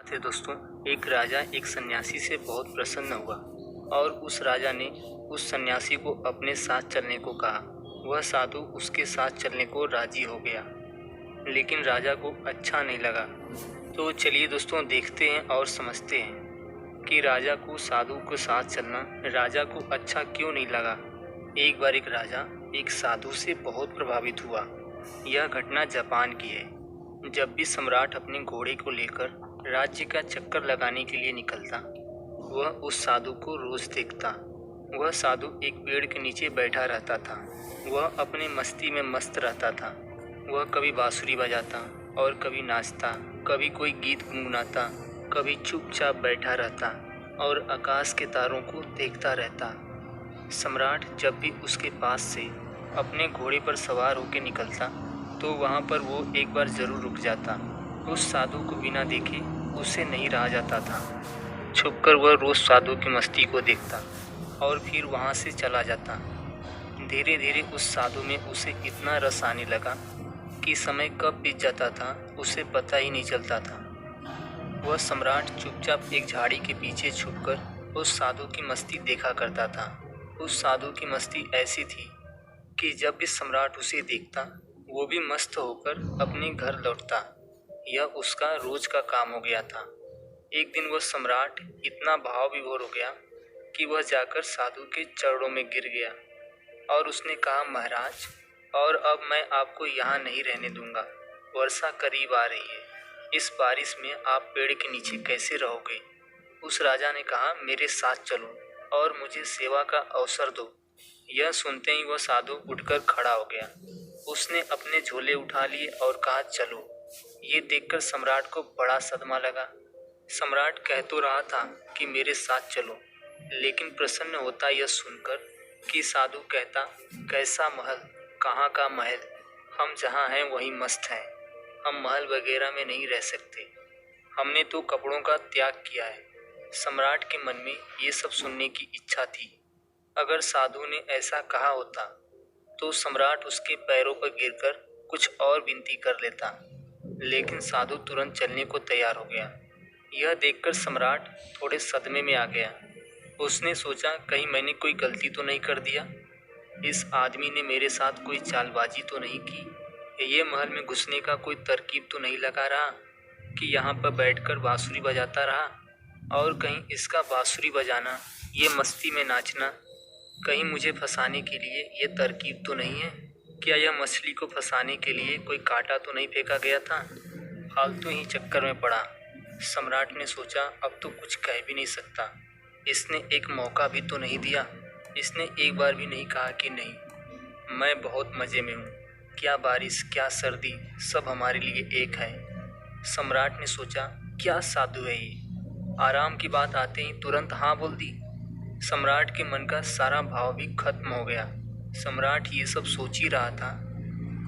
थे दोस्तों। एक राजा एक सन्यासी से बहुत प्रसन्न हुआ और उस राजा ने उस सन्यासी को अपने साथ चलने को कहा। वह साधु उसके साथ चलने को राजी हो गया, लेकिन राजा को अच्छा नहीं लगा। तो चलिए दोस्तों, देखते हैं और समझते हैं कि राजा को साधु के साथ चलना राजा को अच्छा क्यों नहीं लगा। एक बार एक राजा एक साधु से बहुत प्रभावित हुआ। यह घटना जापान की है। जब भी सम्राट अपने घोड़े को लेकर राज्य का चक्कर लगाने के लिए निकलता, वह उस साधु को रोज देखता। वह साधु एक पेड़ के नीचे बैठा रहता था। वह अपने मस्ती में मस्त रहता था। वह कभी बांसुरी बजाता और कभी नाचता, कभी कोई गीत गुनगुनाता, कभी चुपचाप बैठा रहता और आकाश के तारों को देखता रहता। सम्राट जब भी उसके पास से अपने घोड़े पर सवार होकर निकलता, तो वहाँ पर वो एक बार जरूर रुक जाता। उस साधु को बिना देखे उसे नहीं रहा जाता था। छुपकर वह रोज साधु की मस्ती को देखता और फिर वहाँ से चला जाता। धीरे धीरे उस साधु में उसे इतना रस आने लगा कि समय कब बीत जाता था उसे पता ही नहीं चलता था। वह सम्राट चुपचाप एक झाड़ी के पीछे छुपकर उस साधु की मस्ती देखा करता था। उस साधु की मस्ती ऐसी थी कि जब भी सम्राट उसे देखता, वो भी मस्त होकर अपने घर लौटता। यह उसका रोज का काम हो गया था। एक दिन वह सम्राट इतना भाव विभोर हो गया कि वह जाकर साधु के चरणों में गिर गया और उसने कहा, महाराज, और अब मैं आपको यहाँ नहीं रहने दूंगा। वर्षा करीब आ रही है। इस बारिश में आप पेड़ के नीचे कैसे रहोगे? उस राजा ने कहा, मेरे साथ चलो और मुझे सेवा का अवसर दो। यह सुनते ही वह साधु उठकर खड़ा हो गया। उसने अपने झोले उठा लिए और कहा, चलो। ये देखकर सम्राट को बड़ा सदमा लगा। सम्राट कह तो रहा था कि मेरे साथ चलो, लेकिन प्रसन्न होता यह सुनकर कि साधु कहता, कैसा महल, कहाँ का महल, हम जहाँ हैं वहीं मस्त हैं। हम महल वगैरह में नहीं रह सकते। हमने तो कपड़ों का त्याग किया है। सम्राट के मन में ये सब सुनने की इच्छा थी। अगर साधु ने ऐसा कहा होता तो सम्राट उसके पैरों पर गिरकर कुछ और विनती कर लेता, लेकिन साधु तुरंत चलने को तैयार हो गया। यह देखकर सम्राट थोड़े सदमे में आ गया। उसने सोचा, कहीं मैंने कोई गलती तो नहीं कर दिया? इस आदमी ने मेरे साथ कोई चालबाजी तो नहीं की? ये महल में घुसने का कोई तरकीब तो नहीं लगा रहा कि यहाँ पर बैठकर बांसुरी बजाता रहा? और कहीं इसका बांसुरी बजाना, ये मस्ती में नाचना, कहीं मुझे फंसाने के लिए ये तरकीब तो नहीं है? क्या यह मछली को फंसाने के लिए कोई कांटा तो नहीं फेंका गया था? फालतू ही चक्कर में पड़ा। सम्राट ने सोचा, अब तो कुछ कह भी नहीं सकता। इसने एक मौका भी तो नहीं दिया। इसने एक बार भी नहीं कहा कि नहीं, मैं बहुत मज़े में हूँ। क्या बारिश, क्या सर्दी, सब हमारे लिए एक है। सम्राट ने सोचा, क्या साधु है ये, आराम की बात आते ही तुरंत हाँ बोल दी। सम्राट के मन का सारा भाव भी खत्म हो गया। सम्राट ये सब सोच ही रहा था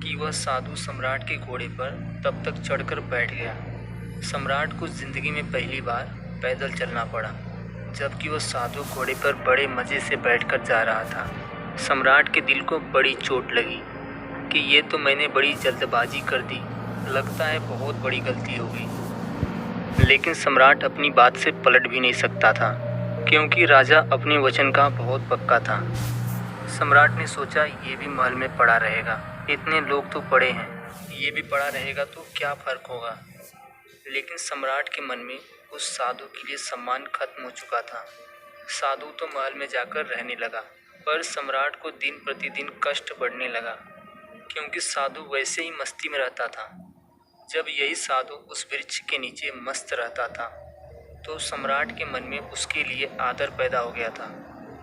कि वह साधु सम्राट के घोड़े पर तब तक चढ़कर बैठ गया। सम्राट को जिंदगी में पहली बार पैदल चलना पड़ा, जबकि वह साधु घोड़े पर बड़े मज़े से बैठकर जा रहा था। सम्राट के दिल को बड़ी चोट लगी कि ये तो मैंने बड़ी जल्दबाजी कर दी, लगता है बहुत बड़ी गलती हो गई। लेकिन सम्राट अपनी बात से पलट भी नहीं सकता था, क्योंकि राजा अपने वचन का बहुत पक्का था। सम्राट ने सोचा, ये भी महल में पड़ा रहेगा, इतने लोग तो पड़े हैं, ये भी पड़ा रहेगा तो क्या फ़र्क होगा। लेकिन सम्राट के मन में उस साधु के लिए सम्मान खत्म हो चुका था। साधु तो महल में जाकर रहने लगा, पर सम्राट को दिन प्रतिदिन कष्ट बढ़ने लगा, क्योंकि साधु वैसे ही मस्ती में रहता था। जब यही साधु उस वृक्ष के नीचे मस्त रहता था, तो सम्राट के मन में उसके लिए आदर पैदा हो गया था।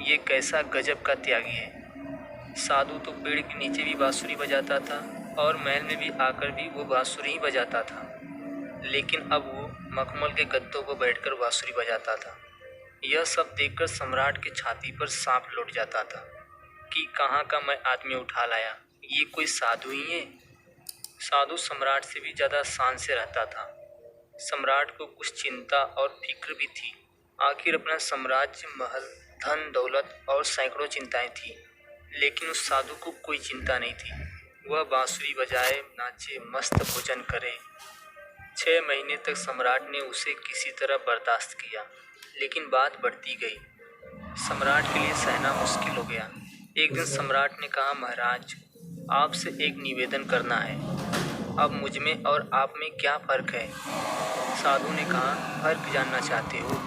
ये कैसा गजब का त्यागी है। साधु तो पेड़ के नीचे भी बांसुरी बजाता था और महल में भी आकर भी वो बांसुरी ही बजाता था, लेकिन अब वो मखमल के गद्दों पर बैठकर बांसुरी बजाता था। यह सब देखकर सम्राट की छाती पर सांप लौट जाता था कि कहाँ का मैं आदमी उठा लाया, ये कोई साधु ही है। साधु सम्राट से भी ज़्यादा शान से रहता था। सम्राट को कुछ चिंता और फिक्र भी थी। आखिर अपना साम्राज्य, महल, धन दौलत और सैकड़ों चिंताएं थी, लेकिन उस साधु को कोई चिंता नहीं थी। वह बांसुरी बजाए, नाचे, मस्त भोजन करे, 6 महीने तक सम्राट ने उसे किसी तरह बर्दाश्त किया, लेकिन बात बढ़ती गई। सम्राट के लिए सहना मुश्किल हो गया। एक दिन सम्राट ने कहा, महाराज, आपसे एक निवेदन करना है। अब मुझ में और आप में क्या फ़र्क है? साधु ने कहा, फ़र्क जानना चाहते हो?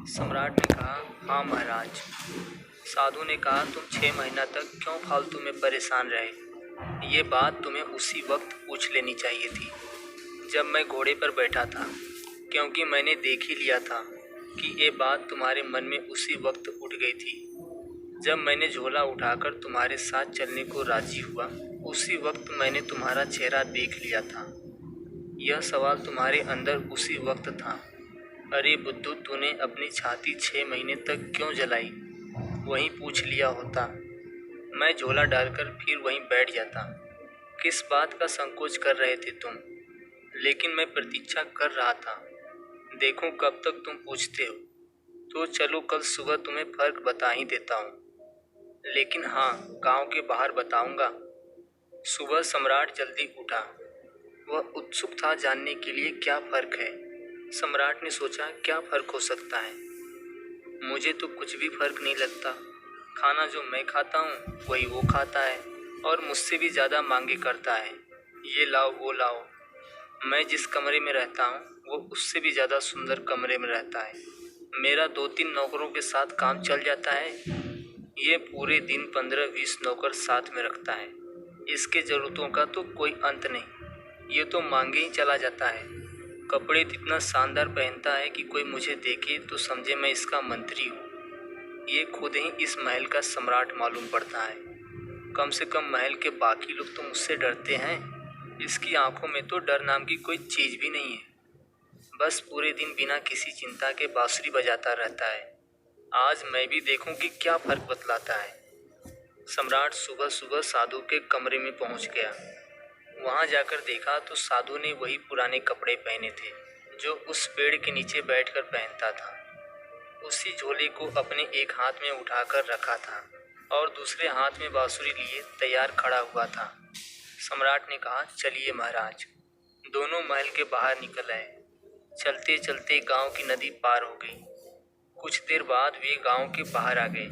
सम्राट ने कहा, हाँ महाराज। साधु ने कहा, तुम 6 महीना तक क्यों फालतू में परेशान रहे? ये बात तुम्हें उसी वक्त पूछ लेनी चाहिए थी जब मैं घोड़े पर बैठा था, क्योंकि मैंने देख ही लिया था कि ये बात तुम्हारे मन में उसी वक्त उठ गई थी जब मैंने झोला उठाकर तुम्हारे साथ चलने को राजी हुआ। उसी वक्त मैंने तुम्हारा चेहरा देख लिया था। यह सवाल तुम्हारे अंदर उसी वक्त था। अरे बुद्धू, तूने अपनी छाती 6 महीने तक क्यों जलाई? वहीं पूछ लिया होता, मैं झोला डालकर फिर वहीं बैठ जाता। किस बात का संकोच कर रहे थे तुम? लेकिन मैं प्रतीक्षा कर रहा था, देखूं कब तक तुम पूछते हो। तो चलो, कल सुबह तुम्हें फ़र्क बता ही देता हूँ, लेकिन हाँ, गांव के बाहर बताऊंगा। सुबह सम्राट जल्दी उठा। वह उत्सुक था जानने के लिए क्या फ़र्क है। सम्राट ने सोचा, क्या फ़र्क हो सकता है? मुझे तो कुछ भी फ़र्क नहीं लगता। खाना जो मैं खाता हूँ वही वो खाता है, और मुझसे भी ज़्यादा मांगे करता है। ये लाओ, वो लाओ। मैं जिस कमरे में रहता हूँ वो उससे भी ज़्यादा सुंदर कमरे में रहता है। मेरा 2-3 नौकरों के साथ काम चल जाता है। ये पूरे दिन 15-20 नौकर साथ में रखता है। इसके ज़रूरतों का तो कोई अंत नहीं। ये तो मांगे ही चला जाता है। कपड़े इतना शानदार पहनता है कि कोई मुझे देखे तो समझे मैं इसका मंत्री हूँ। ये खुद ही इस महल का सम्राट मालूम पड़ता है। कम से कम महल के बाकी लोग तो मुझसे डरते हैं। इसकी आंखों में तो डर नाम की कोई चीज़ भी नहीं है। बस पूरे दिन बिना किसी चिंता के बांसुरी बजाता रहता है। आज मैं भी देखूं कि क्या फ़र्क बतलाता है। सम्राट सुबह सुबह साधु के कमरे में पहुंच गया। वहां जाकर देखा तो साधु ने वही पुराने कपड़े पहने थे जो उस पेड़ के नीचे बैठकर पहनता था। उसी झोले को अपने एक हाथ में उठाकर रखा था और दूसरे हाथ में बांसुरी लिए तैयार खड़ा हुआ था। सम्राट ने कहा, चलिए महाराज। दोनों महल के बाहर निकल आए। चलते चलते गांव की नदी पार हो गई। कुछ देर बाद वे गांव के बाहर आ गए।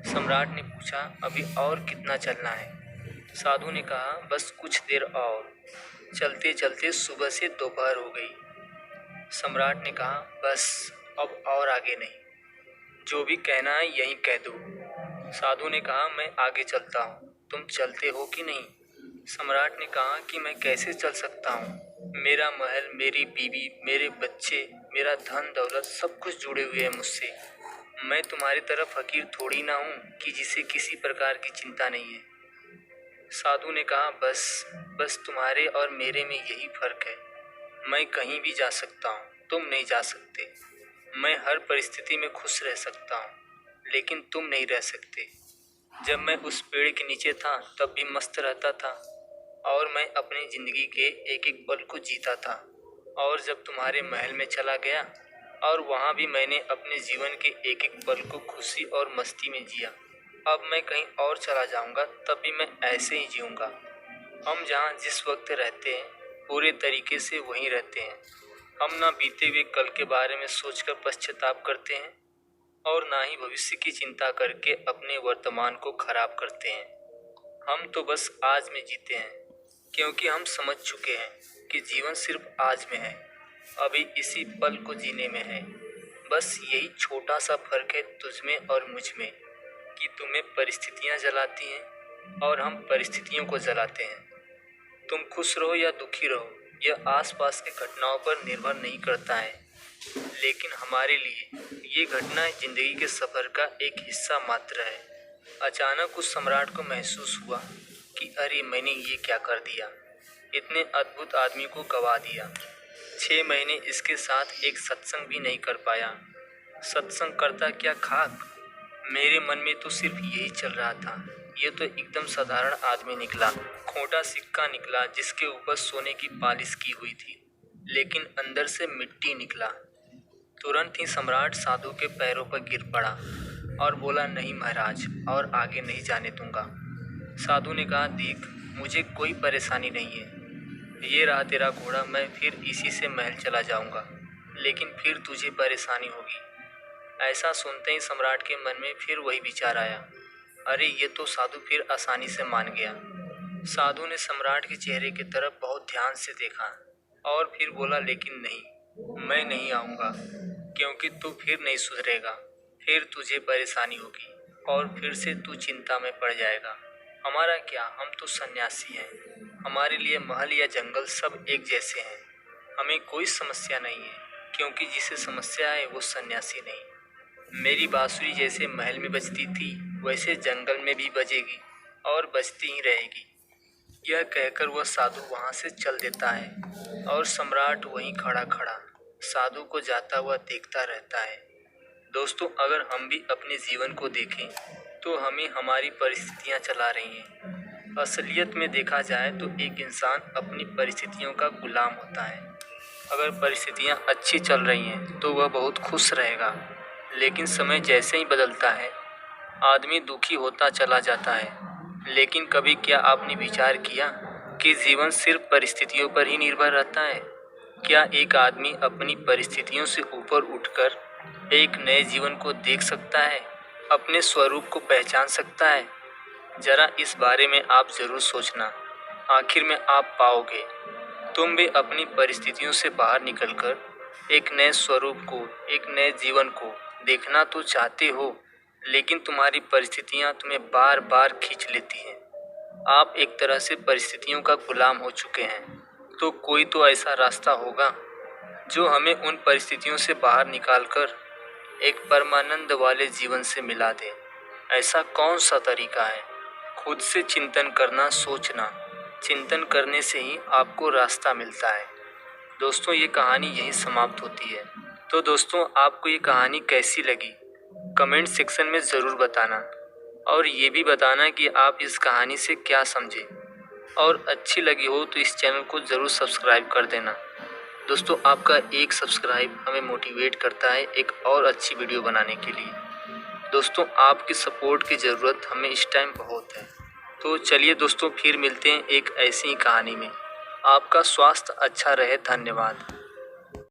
सम्राट ने पूछा, अभी और कितना चलना है? साधु ने कहा, बस कुछ देर और। चलते चलते सुबह से दोपहर हो गई। सम्राट ने कहा, बस अब और आगे नहीं। जो भी कहना है यहीं कह दो। साधु ने कहा, मैं आगे चलता हूँ, तुम चलते हो कि नहीं? सम्राट ने कहा कि मैं कैसे चल सकता हूँ? मेरा महल, मेरी बीवी, मेरे बच्चे, मेरा धन दौलत सब कुछ जुड़े हुए हैं मुझसे। मैं तुम्हारी तरह फकीर थोड़ी ना हूँ कि जिसे किसी प्रकार की चिंता नहीं है। साधु ने कहा, बस तुम्हारे और मेरे में यही फर्क है। मैं कहीं भी जा सकता हूँ, तुम नहीं जा सकते। मैं हर परिस्थिति में खुश रह सकता हूँ, लेकिन तुम नहीं रह सकते। जब मैं उस पेड़ के नीचे था तब भी मस्त रहता था, और मैं अपनी ज़िंदगी के एक एक पल को जीता था। और जब तुम्हारे महल में चला गया, और वहाँ भी मैंने अपने जीवन के एक एक पल को खुशी और मस्ती में जिया। अब मैं कहीं और चला जाऊँगा तब भी मैं ऐसे ही जीऊँगा। हम जहाँ जिस वक्त रहते हैं पूरे तरीके से वहीं रहते हैं। हम ना बीते हुए कल के बारे में सोचकर पश्चाताप करते हैं, और ना ही भविष्य की चिंता करके अपने वर्तमान को खराब करते हैं। हम तो बस आज में जीते हैं, क्योंकि हम समझ चुके हैं कि जीवन सिर्फ आज में है, अभी इसी पल को जीने में है। बस यही छोटा सा फर्क है तुझमें और मुझ में, कि तुम्हें परिस्थितियाँ जलाती हैं और हम परिस्थितियों को जलाते हैं। तुम खुश रहो या दुखी रहो, यह आसपास की घटनाओं पर निर्भर नहीं करता है, लेकिन हमारे लिए ये घटना जिंदगी के सफ़र का एक हिस्सा मात्र है। अचानक उस सम्राट को महसूस हुआ कि अरे, मैंने ये क्या कर दिया। इतने अद्भुत आदमी को गवा दिया। 6 महीने इसके साथ एक सत्संग भी नहीं कर पाया। सत्संग करता क्या खाक। मेरे मन में तो सिर्फ यही चल रहा था, ये तो एकदम साधारण आदमी निकला, खोटा सिक्का निकला जिसके ऊपर सोने की पालिश की हुई थी, लेकिन अंदर से मिट्टी निकला। तुरंत ही सम्राट साधु के पैरों पर गिर पड़ा और बोला, नहीं महाराज, और आगे नहीं जाने दूंगा। साधु ने कहा, देख, मुझे कोई परेशानी नहीं है। ये रहा तेरा घोड़ा, मैं फिर इसी से महल चला जाऊंगा, लेकिन फिर तुझे परेशानी होगी। ऐसा सुनते ही सम्राट के मन में फिर वही विचार आया, अरे ये तो साधु फिर आसानी से मान गया। साधु ने सम्राट के चेहरे की तरफ बहुत ध्यान से देखा और फिर बोला, लेकिन नहीं, मैं नहीं आऊँगा, क्योंकि तू फिर नहीं सुधरेगा, फिर तुझे परेशानी होगी और फिर से तू चिंता में पड़ जाएगा। हमारा क्या, हम तो सन्यासी हैं, हमारे लिए महल या जंगल सब एक जैसे हैं, हमें कोई समस्या नहीं है, क्योंकि जिसे समस्या है वो सन्यासी नहीं। मेरी बांसुरी जैसे महल में बजती थी वैसे जंगल में भी बजेगी और बजती ही रहेगी। यह कहकर वह साधु वहां से चल देता है और सम्राट वहीं खड़ा खड़ा साधु को जाता हुआ देखता रहता है। दोस्तों, अगर हम भी अपने जीवन को देखें तो हमें हमारी परिस्थितियां चला रही हैं। असलियत में देखा जाए तो एक इंसान अपनी परिस्थितियों का गुलाम होता है। अगर परिस्थितियां अच्छी चल रही हैं तो वह बहुत खुश रहेगा, लेकिन समय जैसे ही बदलता है आदमी दुखी होता चला जाता है। लेकिन कभी क्या आपने विचार किया कि जीवन सिर्फ परिस्थितियों पर ही निर्भर रहता है? क्या एक आदमी अपनी परिस्थितियों से ऊपर उठकर एक नए जीवन को देख सकता है, अपने स्वरूप को पहचान सकता है? जरा इस बारे में आप जरूर सोचना। आखिर में आप पाओगे तुम भी अपनी परिस्थितियों से बाहर निकलकर एक नए स्वरूप को, एक नए जीवन को देखना तो चाहते हो, लेकिन तुम्हारी परिस्थितियां तुम्हें बार बार खींच लेती हैं। आप एक तरह से परिस्थितियों का गुलाम हो चुके हैं। तो कोई तो ऐसा रास्ता होगा जो हमें उन परिस्थितियों से बाहर निकालकर एक परमानंद वाले जीवन से मिला दे। ऐसा कौन सा तरीका है? खुद से चिंतन करना, सोचना। चिंतन करने से ही आपको रास्ता मिलता है। दोस्तों, ये कहानी यहीं समाप्त होती है। तो दोस्तों, आपको ये कहानी कैसी लगी कमेंट सेक्शन में ज़रूर बताना, और ये भी बताना कि आप इस कहानी से क्या समझे, और अच्छी लगी हो तो इस चैनल को ज़रूर सब्सक्राइब कर देना। दोस्तों, आपका एक सब्सक्राइब हमें मोटिवेट करता है एक और अच्छी वीडियो बनाने के लिए। दोस्तों, आपकी सपोर्ट की ज़रूरत हमें इस टाइम बहुत है। तो चलिए दोस्तों, फिर मिलते हैं एक ऐसी ही कहानी में। आपका स्वास्थ्य अच्छा रहे। धन्यवाद।